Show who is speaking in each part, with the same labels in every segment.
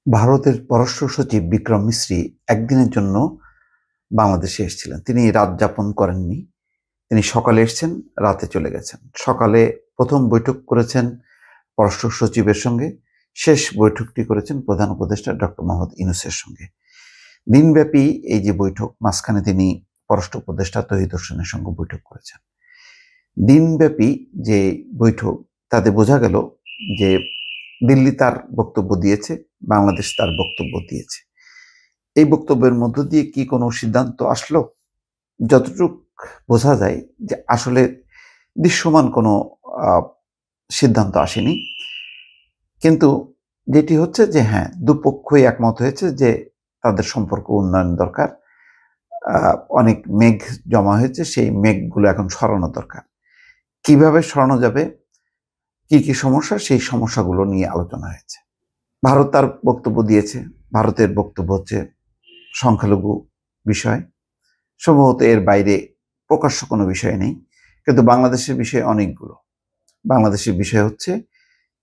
Speaker 1: ভারতের পররাষ্ট্র সচিব বিক্রম মিশ্রি একদিনের জন্য বাংলাদেশে এসেছিলেন। তিনি রাত যাপন করেননি। তিনি সকালে এসেছেন, রাতে চলে গেছেন। সকালে প্রথম বৈঠক করেছেন পররাষ্ট্র সচিবের সঙ্গে, শেষ বৈঠকটি করেছেন প্রধান উপদেষ্টা ডক্টর মোহাম্মদ ইউনূসের সঙ্গে। দিনব্যাপী এই যে বৈঠক, মাঝখানে তিনি পররাষ্ট্র উপদেষ্টা তৌহিদ হোসেনের সঙ্গে বৈঠক করেছেন। দিনব্যাপী যে বৈঠক, তাতে বোঝা গেল যে দিল্লি তার বক্তব্য দিয়েছে, বাংলাদেশ তার বক্তব্য দিয়েছে। এই বক্তব্যের মধ্য দিয়ে কি কোনো সিদ্ধান্ত আসলো? যতটুক বোঝা যায় যে আসলে দৃশ্যমান কোনো সিদ্ধান্ত আসেনি। কিন্তু যেটি হচ্ছে যে হ্যাঁ, দুপক্ষই একমত হয়েছে যে তাদের সম্পর্ক উন্নয়ন দরকার। অনেক মেঘ জমা হয়েছে, সেই মেঘগুলো এখন সরানো দরকার। কিভাবে সরানো যাবে, কি কি সমস্যা, সেই সমস্যাগুলো নিয়ে আলোচনা হয়েছে। ভারত তার বক্তব্য দিয়েছে। ভারতের বক্তব্য হচ্ছে সংখ্যালঘু বিষয়। সম্ভবত এর বাইরে প্রকাশ্য কোনো বিষয় নেই, কিন্তু বাংলাদেশের বিষয় অনেকগুলো। বাংলাদেশের বিষয় হচ্ছে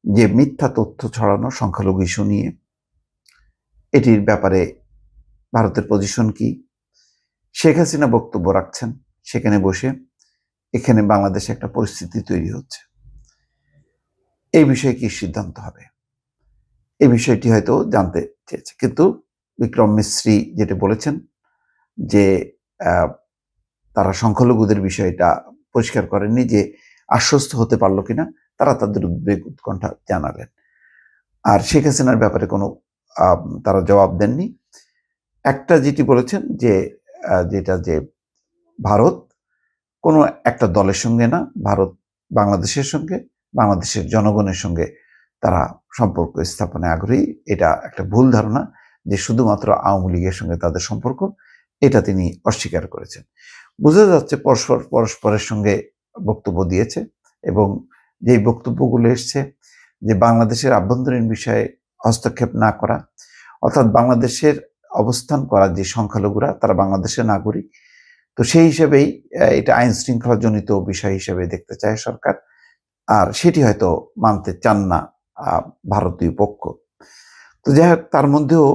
Speaker 1: যে মিথ্যা তথ্য ছড়ানো সংখ্যালঘু ইস্যু নিয়ে, এটির ব্যাপারে ভারতের পজিশন কি। শেখ হাসিনা বক্তব্য রাখছেন সেখানে বসে, এখানে বাংলাদেশে একটা পরিস্থিতি তৈরি হচ্ছে। এই বিষয়ে কি সিদ্ধান্ত হবে, এই বিষয়টি হয়তো জানতে চেয়েছে। কিন্তু বিক্রম মিশ্রি যেটা বলেছেন যে তারা সংখ্যালঘুদের বিষয়টা পরিষ্কার করেননি, যে আশ্বস্ত হতে পারলো কিনা, তারা তাদের উদ্বেগ উৎকণ্ঠা জানালেন। আর শেখ হাসিনার ব্যাপারে কোনো তারা জবাব দেননি। একটা যেটি বলেছেন যে যেটা যে ভারত কোনো একটা দলের সঙ্গে না, ভারত বাংলাদেশের সঙ্গে, বাংলাদেশের জনগণের সঙ্গে তারা সম্পর্ক স্থাপনে আগ্রহী। এটা একটা ভুল ধারণা যে শুধুমাত্র আওয়ামী লীগের সঙ্গে তাদের সম্পর্ক, এটা তিনি অস্বীকার করেছেন। বোঝা যাচ্ছে পরস্পরের সঙ্গে বক্তব্য দিয়েছে, এবং যেই বক্তব্যগুলো এসছে যে বাংলাদেশের আভ্যন্তরীণ বিষয়ে হস্তক্ষেপ না করা, অর্থাৎ বাংলাদেশের অবস্থান করা যে সংখ্যালঘুরা তারা বাংলাদেশের নাগরিক, তো সেই হিসেবেই এটা আইন শৃঙ্খলা জনিত বিষয় হিসেবে দেখতে চায় সরকার, আর সেটি হয়তো মানতে চান না ভারতীয় পক্ষ। তো যাই হোক, তার মধ্যেও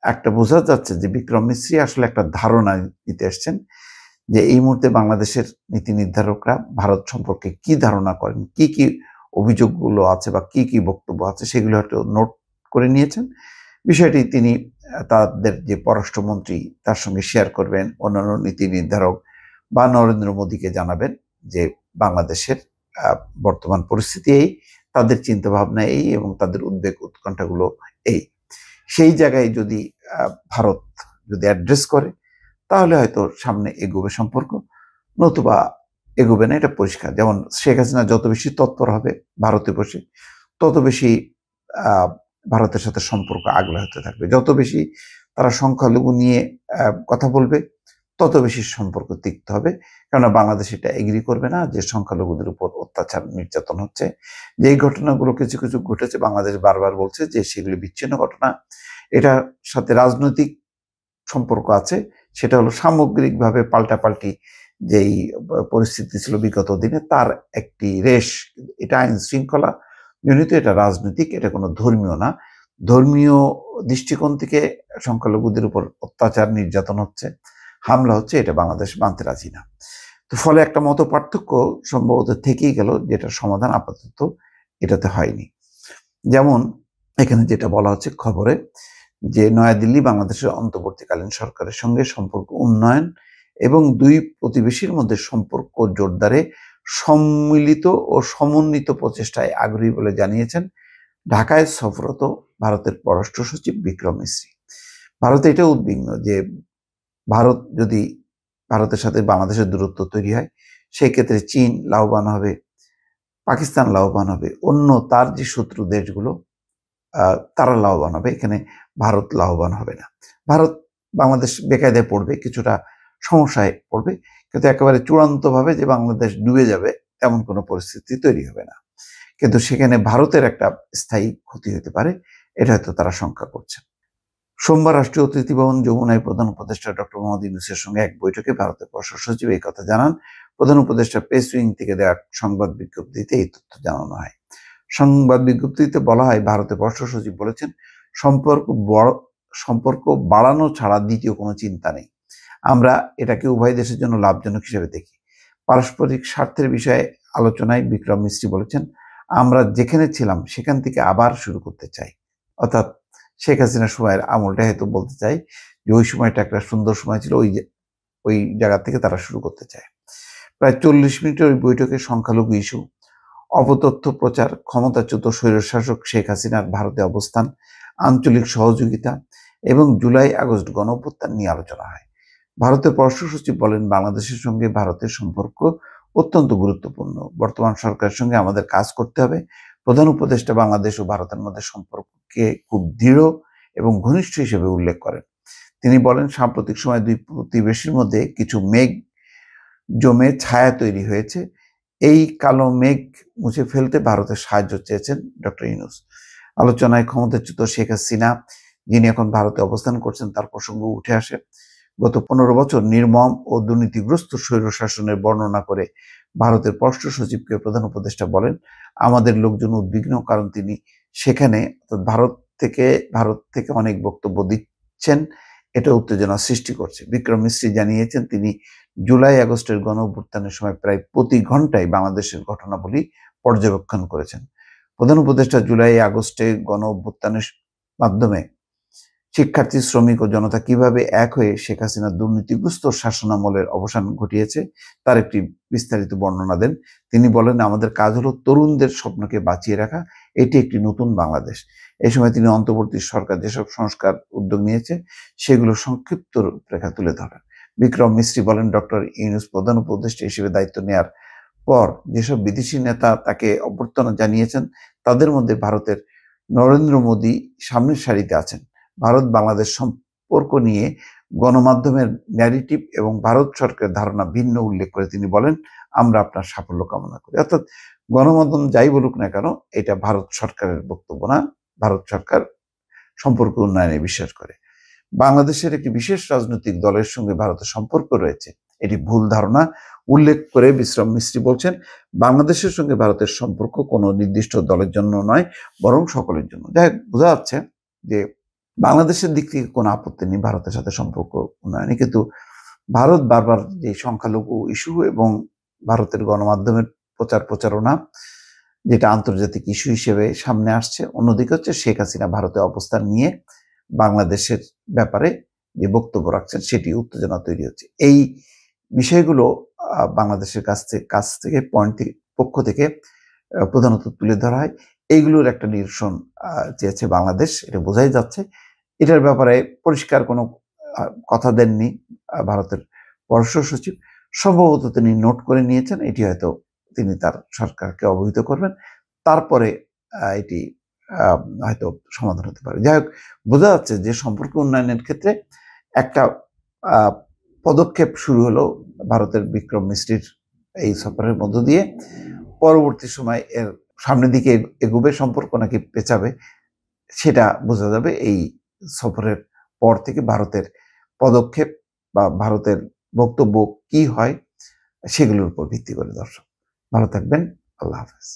Speaker 1: একটা বোঝা যাচ্ছে যে বিক্রম মিশ্রি আসলে একটা ধারণা দিতে এসছেন যে এই মুহূর্তে বাংলাদেশের নীতি নির্ধারকরা ভারত সম্পর্কে কি ধারণা করেন, কি কি অভিযোগগুলো আছে বা কি কি বক্তব্য আছে, সেগুলো হয়তো নোট করে নিয়েছেন। বিষয়টি তিনি তাদের যে পররাষ্ট্রমন্ত্রী তার সঙ্গে শেয়ার করবেন, অন্যান্য নীতি নির্ধারক বা নরেন্দ্র মোদীকে জানাবেন যে বাংলাদেশের বর্তমান পরিস্থিতি এই, তাদের চিন্তাভাবনা এই, এবং তাদের উদ্বেগ উৎকণ্ঠাগুলো এই। সেই জায়গায় যদি ভারত যদি অ্যাড্রেস করে, তাহলে হয়তো সামনে এগোবে সম্পর্ক, নতুবা এগোবে না, এটা পরিষ্কার। যেমন শেখ হাসিনা যত বেশি তৎপর হবে ভারতে বসে, তত বেশি ভারতের সাথে সম্পর্ক আগলা হতে থাকবে। যত বেশি তারা সংখ্যালঘু নিয়ে কথা বলবে, তত বেশি সম্পর্ক তিক্ত হবে। কেননা বাংলাদেশ এটা এগ্রি করবে না যে সংখ্যালঘুদের উপর অত্যাচার নির্যাতন হচ্ছে। যে এই ঘটনাগুলো কিছু কিছু ঘটেছে, বাংলাদেশ বারবার বলছে যে সেগুলি বিচ্ছিন্ন ঘটনা, এটার সাথে রাজনৈতিক সম্পর্ক আছে। সেটা হলো সামগ্রিকভাবে পাল্টাপাল্টি যেই পরিস্থিতি ছিল বিগত দিনে, তার একটি রেশ। এটা আইন শৃঙ্খলা জনিত, এটা রাজনৈতিক, এটা কোনো ধর্মীয় না। ধর্মীয় দৃষ্টিকোণ থেকে সংখ্যালঘুদের উপর অত্যাচার নির্যাতন হচ্ছে, হামলা হচ্ছে, এটা বাংলাদেশ মানতে রাজি না। তো ফলে একটা মত পার্থক্য সম্ভবত থেকেই গেল, যেটার সমাধান আপাতত এটাতে হয়নি। যেমন এখানে যেটা বলা হচ্ছে খবরে, যে নয়াদিল্লি বাংলাদেশের অন্তর্বর্তীকালীন সরকারের সঙ্গে সম্পর্ক উন্নয়ন এবং দুই প্রতিবেশীর মধ্যে সম্পর্ক জোরদারে সম্মিলিত ও সমন্বিত প্রচেষ্টায় আগ্রহী বলে জানিয়েছেন ঢাকায় সফররত ভারতের পররাষ্ট্র সচিব বিক্রম মিশ্রি। ভারত এটা উদ্বিগ্ন যে ভারতের সাথে বাংলাদেশের দূরত্ব তৈরি হয়, সেই ক্ষেত্রে চীন লাভবান হবে, পাকিস্তান লাভবান হবে, অন্য তার যে শত্রু দেশগুলো তারা লাভবান হবে, এখানে ভারত লাভবান হবে না। ভারত বাংলাদেশ বেকায়দায় পড়বে, কিছুটা সমস্যায় পড়বে, কিন্তু একেবারে চূড়ান্তভাবে যে বাংলাদেশ ডুবে যাবে তেমন কোনো পরিস্থিতি তৈরি হবে না। কিন্তু সেখানে ভারতের একটা স্থায়ী ক্ষতি হতে পারে, এটা হয়তো তারা শঙ্কা করছেন। সোমবার রাষ্ট্রীয় অতিথি ভবন যমুনায় প্রধান উপদেষ্টা ডক্টর মোহাম্মদ ইউনূসের সঙ্গে এক বৈঠকে ভারতের পররাষ্ট্র সচিব এই কথা জানান। প্রধান উপদেষ্টা প্রেস উইং থেকে দেওয়া সংবাদ বিজ্ঞপ্তিতে এই তথ্য জানানো হয়। সংবাদ বিজ্ঞপ্তিতে বলা হয়, ভারতের পররাষ্ট্র সচিব বলেছেন, বড় সম্পর্ক বাড়ানো ছাড়া দ্বিতীয় কোনো চিন্তা নেই। আমরা এটাকে উভয় দেশের জন্য লাভজনক হিসেবে দেখি। পারস্পরিক স্বার্থের বিষয়ে আলোচনায় বিক্রম মিস্ত্রি বলেছেন, আমরা যেখানে ছিলাম সেখান থেকে আবার শুরু করতে চাই। অর্থাৎ শেখ হাসিনার সময়ের আমলটা হয়তো বলতে চাই যে ওই সময়টা একটা সুন্দর সময় ছিল, ওই জায়গা থেকে তারা শুরু করতে চায়। প্রায় 40 মিনিটের ওই বৈঠকে সংখ্যালঘু ইস্যু, অপতথ্য প্রচার, ক্ষমতাচ্যুত স্বৈরশাসক শেখ হাসিনার ভারতে অবস্থান, আঞ্চলিক সহযোগিতা এবং জুলাই আগস্ট গণঅভ্যুত্থান নিয়ে আলোচনা হয়। ভারতের পররাষ্ট্র সচিব বলেন, বাংলাদেশের সঙ্গে ভারতের সম্পর্ক অত্যন্ত গুরুত্বপূর্ণ। বর্তমান সরকারের সঙ্গে আমাদের কাজ করতে হবে। প্রধান উপদেষ্টা বাংলাদেশ ও ভারতের মধ্যে সম্পর্ককে খুব দৃঢ় এবং ঘনিষ্ঠ হিসেবে উল্লেখ করেন। তিনি বলেন, সাম্প্রতিক সময়ে দুই প্রতিবেশীর মধ্যে কিছু মেঘ জমে ছায়া তৈরি হয়েছে। এই কালো মেঘ মুছে ফেলতে ভারতের সাহায্য চেয়েছেন ডক্টর ইউনূস। আলোচনায় ক্ষমতাচ্যুত শেখ হাসিনা, যিনি এখন ভারতে অবস্থান করছেন, তার প্রসঙ্গ উঠে আসে। গত 15 বছর নির্মম ও দুর্নীতিগ্রস্ত স্বৈরশাসনের বর্ণনা করে ভারতের পররাষ্ট্র সচিবকে প্রধান উপদেষ্টা বলেন, আমাদের লোকজন উদ্বিগ্ন, কারণ তিনি সেখানে ভারত থেকে অনেক বক্তব্য দিচ্ছেন, এটা উত্তেজনা সৃষ্টি করছে। বিক্রম মিস্ত্রি জানিয়েছেন, তিনি জুলাই আগস্টের গণঅভ্যুত্থানের সময় প্রায় প্রতি ঘন্টায় বাংলাদেশের ঘটনাবলী পর্যবেক্ষণ করেছেন। প্রধান উপদেষ্টা জুলাই আগস্টে গণঅভ্যুত্থানের মাধ্যমে শিক্ষার্থী, শ্রমিক ও জনতা কিভাবে এক হয়ে শেখ হাসিনার দুর্নীতিগ্রস্ত শাসনামলের অবসান ঘটিয়েছে তার একটি বিস্তারিত বর্ণনা দেন। তিনি বলেন, আমাদের কাজ হলো তরুণদের স্বপ্নকে বাঁচিয়ে রাখা, এটি একটি নতুন বাংলাদেশ। এই সময় তিনি অন্তর্বর্তী সরকার যেসব সংস্কার উদ্যোগ নিয়েছে সেগুলো সংক্ষিপ্ত রূপরেখা তুলে ধরেন। বিক্রম মিস্ত্রি বলেন, ডক্টর ইউনূস প্রধান উপদেষ্টা হিসেবে দায়িত্ব নেয়ার পর যেসব বিদেশি নেতা তাকে অভ্যর্থনা জানিয়েছেন, তাদের মধ্যে ভারতের নরেন্দ্র মোদী সামনের সারিতে আছেন। ভারত বাংলাদেশ সম্পর্ক নিয়ে গণমাধ্যমের ন্যারেটিভ এবং ভারত সরকারের ধারণা ভিন্ন উল্লেখ করে তিনি বলেন, আমরা আপনার সাফল্য কামনা করি। অর্থাৎ গণমাধ্যম যাই বলুক না কেন, এটা ভারত সরকারের বক্তব্য না। ভারত সরকার সম্পর্ক উন্নয়নে বিশ্বাস করে। বাংলাদেশের একটি বিশেষ রাজনৈতিক দলের সঙ্গে ভারতের সম্পর্ক রয়েছে, এটি ভুল ধারণা উল্লেখ করে বিক্রম মিস্ত্রি বলছেন, বাংলাদেশের সঙ্গে ভারতের সম্পর্ক কোনো নির্দিষ্ট দলের জন্য নয়, বরং সকলের জন্য। যাই বোঝা যাচ্ছে যে বাংলাদেশের দিক থেকে কোনো আপত্তি নেই ভারতের সাথে সম্পর্ক উন্নয়নে, কিন্তু ভারত বারবার যে সংখ্যালঘু ইস্যু এবং ভারতের গণমাধ্যমের প্রচারণা, যেটা আন্তর্জাতিক ইস্যু হিসেবে সামনে আসছে, অন্যদিকে হচ্ছে শেখ হাসিনা ভারতে অবস্থান নিয়ে বাংলাদেশের ব্যাপারে যে বক্তব্য রাখছেন সেটি উত্তেজনা তৈরি হচ্ছে। এই বিষয়গুলো বাংলাদেশের পক্ষ থেকে প্রধানত তুলে ধরা হয়। এইগুলোর একটা নিরসন চেয়েছে বাংলাদেশ, এটা বোঝাই যাচ্ছে। এটার ব্যাপারে পরিষ্কার কোনো কথা দেননি ভারতের পররাষ্ট্র সচিব। সম্ভবত তিনি নোট করে নিয়েছেন, এটি হয়তো তিনি তার সরকারকে অবহিত করবেন, তারপরে এটি হয়তো সমাধান হতে পারে। যাই হোক, বোঝা যাচ্ছে যে সম্পর্ক উন্নয়নের ক্ষেত্রে একটা পদক্ষেপ শুরু হলো ভারতের বিক্রম মিস্ত্রির এই সফরের মধ্য দিয়ে। পরবর্তী সময় এর সামনের দিকে এগোবে সম্পর্ক নাকি পেঁচাবে, সেটা বোঝা যাবে এই সফরের পর থেকে। ভারতের পদক্ষেপ বা ভারতের বক্তব্য কি হয় সেগুলোর উপর ভিত্তি করে। দর্শক ভালো থাকবেন, আল্লাহ হাফেজ।